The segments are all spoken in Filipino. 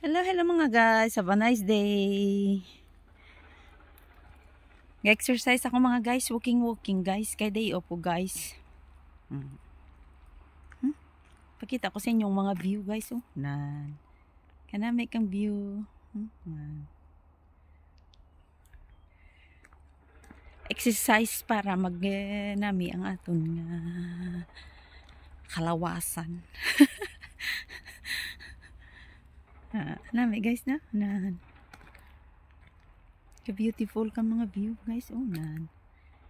Hello, hello mga guys. Have a nice day. Exercise ako mga guys. Walking guys. Kay day off po guys. Pakita ko sa inyo yung mga view guys. Oh, nan. Kanamay kang view. Exercise para magnami ang aton nga kalawasan. Nami guys na. Nan. Ka-beautiful ka mga view guys. Oh, nan.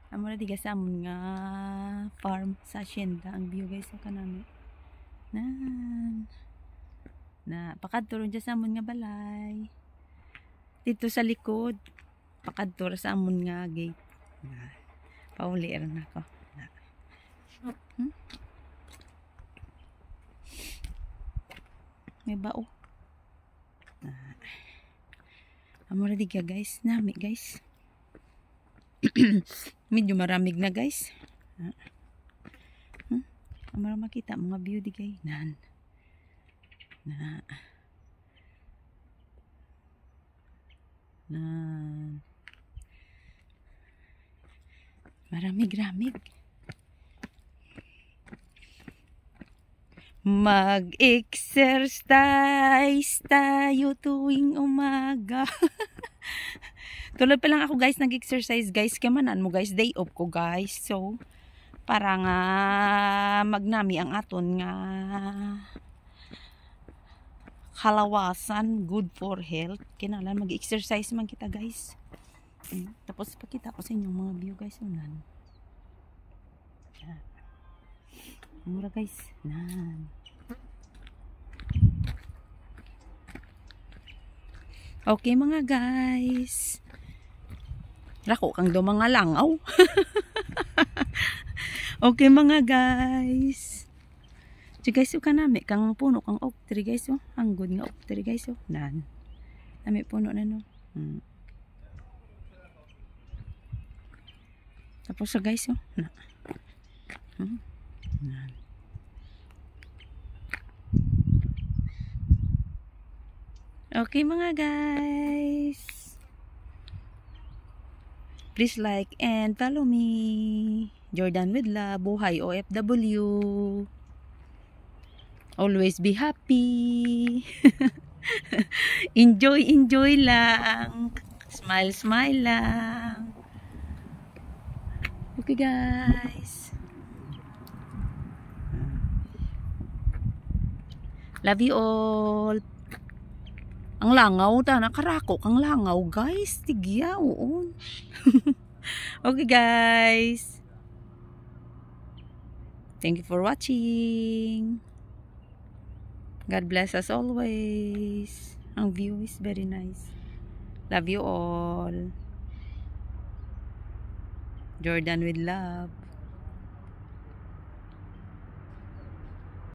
Amo na diga sa amon nga farm sa hacienda ang view guys sa kanami. Nan. Na pakadto ron sa amon nga balay. Dito sa likod pakadto sa amon nga gate. Na. Pauli ron ako. Na. May bao. Amo na diga guys, nami guys. Medyo maramig na guys. Amo na makita mga view di guys. Nan. Na. Nan. Maramig-ramig. Mag-exercise tayo tuwing umaga. Tulad pa lang ako guys nag-exercise guys. Kamanan mo guys, day off ko guys. So, para nga magnami ang aton nga kalawasan, good for health. Kinalan mag-exercise man kita guys. Tapos pakita ko sa inyo mga view guys. Unan. Mura guys. Nan. Okay mga guys. Rako kang do mga langaw. Okay mga guys. So guys, yung kanami kang puno kang oak tree guys. Oh. Ang good nga oak tree guys. Oh. Nan. Nami puno na no. Tapos sa guys. Oh. Na. Nan. Okay mga guys. Please like and follow me. Jordan with Love. Buhay OFW. Always be happy. Enjoy lang. Smile lang. Okay guys. Love you all. Ang langaw ta, nakarako kang langaw guys. Tigya, oo. Okay guys. Thank you for watching. God bless us always. Ang view is very nice. Love you all. Jordan with Love.